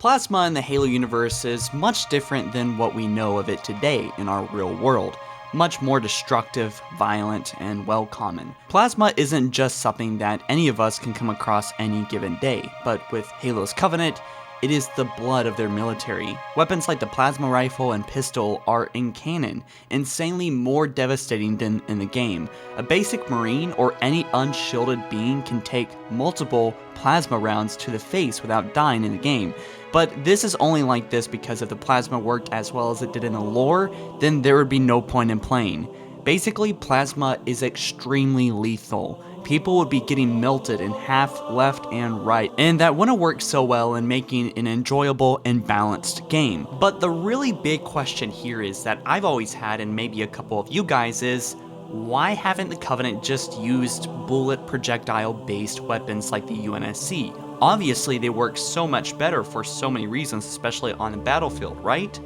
Plasma in the Halo universe is much different than what we know of it today in our real world. Much more destructive, violent, and well common. Plasma isn't just something that any of us can come across any given day, but with Halo's Covenant, it is the blood of their military. Weapons like the plasma rifle and pistol are in canon, insanely more devastating than in the game. A basic marine or any unshielded being can take multiple plasma rounds to the face without dying in the game. But this is only like this because if the plasma worked as well as it did in the lore, then there would be no point in playing. Basically, plasma is extremely lethal. People would be getting melted in half, left, and right, and that wouldn't work so well in making an enjoyable and balanced game. But the really big question here is that I've always had, and maybe a couple of you guys, is why haven't the Covenant just used bullet projectile based weapons like the UNSC? Obviously they work so much better for so many reasons, especially on the battlefield, right?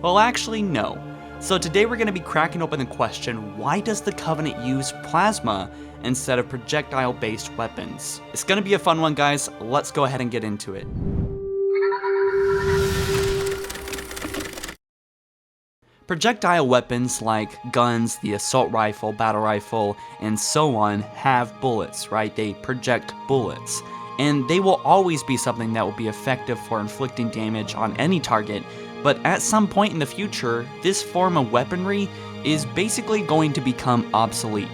Well, actually no. So today we're going to be cracking open the question, why does the Covenant use plasma instead of projectile-based weapons? It's going to be a fun one, guys. Let's go ahead and get into it. Projectile weapons like guns, the assault rifle, battle rifle, and so on have bullets, right? They project bullets. And they will always be something that will be effective for inflicting damage on any target. But at some point in the future, this form of weaponry is basically going to become obsolete.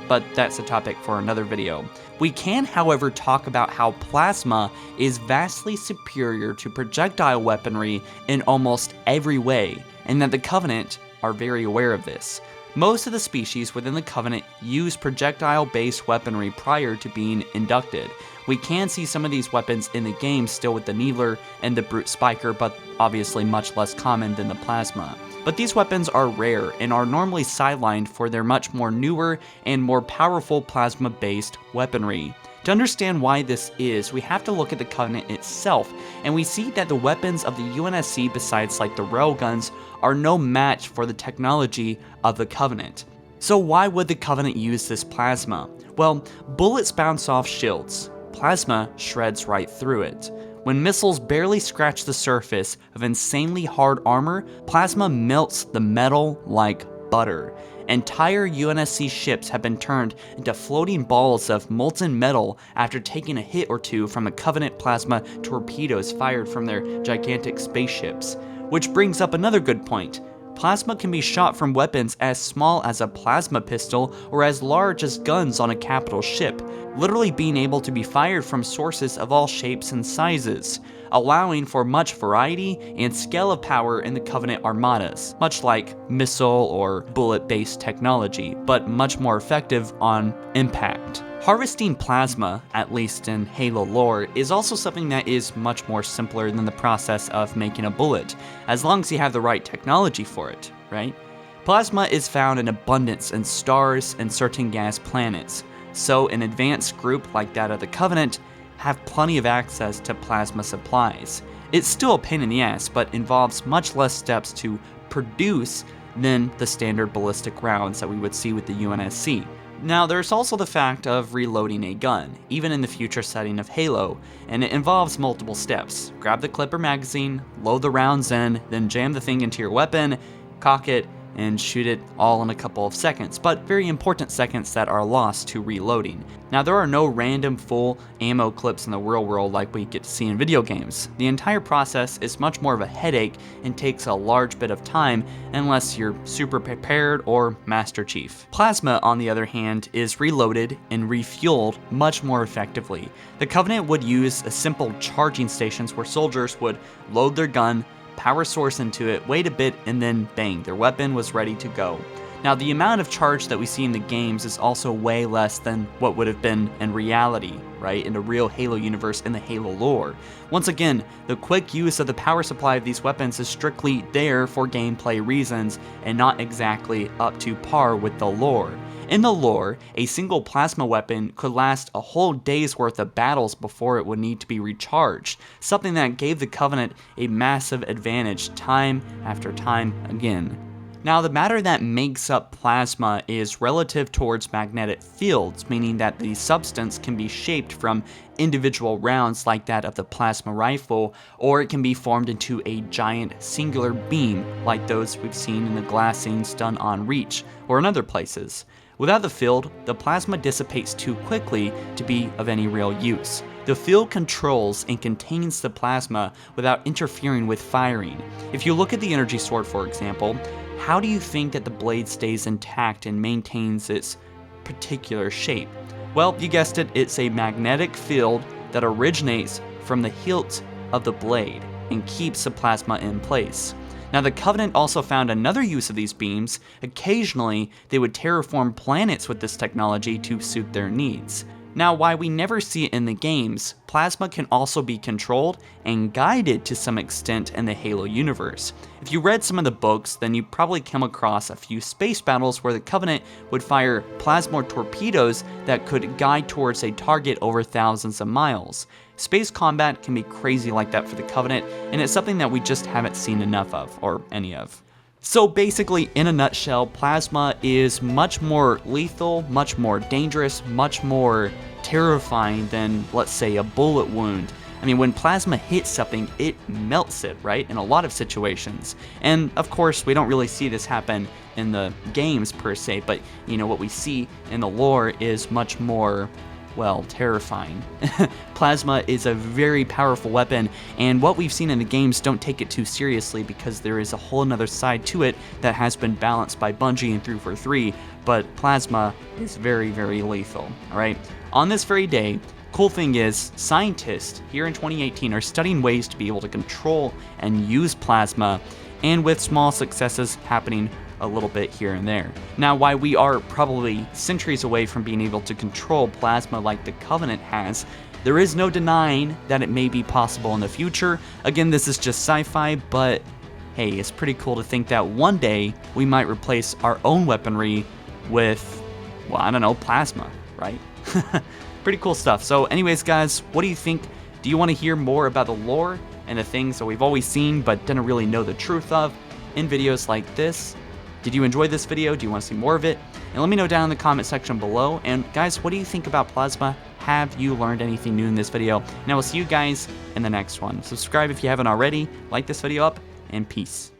But that's a topic for another video. We can, however, talk about how plasma is vastly superior to projectile weaponry in almost every way, and that the Covenant are very aware of this. Most of the species within the Covenant use projectile-based weaponry prior to being inducted. We can see some of these weapons in the game still with the Needler and the Brute Spiker, but obviously much less common than the plasma. But these weapons are rare and are normally sidelined for their much more newer and more powerful plasma-based weaponry. To understand why this is, we have to look at the Covenant itself, and we see that the weapons of the UNSC, besides like the railguns, are no match for the technology of the Covenant. So why would the Covenant use this plasma? Well, bullets bounce off shields. Plasma shreds right through it. When missiles barely scratch the surface of insanely hard armor, plasma melts the metal like butter. Entire UNSC ships have been turned into floating balls of molten metal after taking a hit or two from the Covenant plasma torpedoes fired from their gigantic spaceships. Which brings up another good point. Plasma can be shot from weapons as small as a plasma pistol or as large as guns on a capital ship, literally being able to be fired from sources of all shapes and sizes, allowing for much variety and scale of power in the Covenant armadas, much like missile or bullet-based technology, but much more effective on impact. Harvesting plasma, at least in Halo lore, is also something that is much more simpler than the process of making a bullet, as long as you have the right technology for it, right? Plasma is found in abundance in stars and certain gas planets, so an advanced group like that of the Covenant have plenty of access to plasma supplies. It's still a pain in the ass, but involves much less steps to produce than the standard ballistic rounds that we would see with the UNSC. Now, there's also the fact of reloading a gun, even in the future setting of Halo, and it involves multiple steps. Grab the clip or magazine, load the rounds in, then jam the thing into your weapon, cock it, and shoot it all in a couple of seconds, but very important seconds that are lost to reloading. Now, there are no random full ammo clips in the real world like we get to see in video games. The entire process is much more of a headache and takes a large bit of time unless you're super prepared or Master Chief. Plasma, on the other hand, is reloaded and refueled much more effectively. The Covenant would use simple charging stations where soldiers would load their gun, power source into it, wait a bit, and then bang, their weapon was ready to go. Now, the amount of charge that we see in the games is also way less than what would have been in reality, right, in the real Halo universe in the Halo lore. Once again, the quick use of the power supply of these weapons is strictly there for gameplay reasons and not exactly up to par with the lore. In the lore, a single plasma weapon could last a whole day's worth of battles before it would need to be recharged, something that gave the Covenant a massive advantage time after time again. Now, the matter that makes up plasma is relative towards magnetic fields, meaning that the substance can be shaped from individual rounds like that of the plasma rifle, or it can be formed into a giant singular beam like those we've seen in the glass scenes done on Reach or in other places. Without the field, the plasma dissipates too quickly to be of any real use. The field controls and contains the plasma without interfering with firing. If you look at the energy sword, for example, how do you think that the blade stays intact and maintains its particular shape? Well, you guessed it, it's a magnetic field that originates from the hilt of the blade and keeps the plasma in place. Now, the Covenant also found another use of these beams. Occasionally, they would terraform planets with this technology to suit their needs. Now, while we never see it in the games, plasma can also be controlled and guided to some extent in the Halo universe. If you read some of the books, then you probably come across a few space battles where the Covenant would fire plasma torpedoes that could guide towards a target over thousands of miles. Space combat can be crazy like that for the Covenant, and it's something that we just haven't seen enough of, or any of. So basically, in a nutshell, plasma is much more lethal, much more dangerous, much more terrifying than, let's say, a bullet wound. I mean, when plasma hits something, it melts it, right? In a lot of situations. And of course, we don't really see this happen in the games per se, but you know, what we see in the lore is much more, well, terrifying. Plasma is a very powerful weapon, and what we've seen in the games don't take it too seriously because there is a whole nother side to it that has been balanced by Bungie in 343, but plasma is very, very lethal, alright? On this very day, cool thing is, scientists here in 2018 are studying ways to be able to control and use plasma, and with small successes happening a little bit here and there. Now, while we are probably centuries away from being able to control plasma like the Covenant has, there is no denying that it may be possible in the future. Again, this is just sci-fi, but hey, it's pretty cool to think that one day we might replace our own weaponry with, well, I don't know, plasma, right? Pretty cool stuff. So anyways, guys, what do you think? Do you want to hear more about the lore and the things that we've always seen but didn't really know the truth of in videos like this? Did you enjoy this video? Do you want to see more of it? And let me know down in the comment section below. And guys, what do you think about plasma? Have you learned anything new in this video? And I will see you guys in the next one. Subscribe if you haven't already, like this video up, and peace.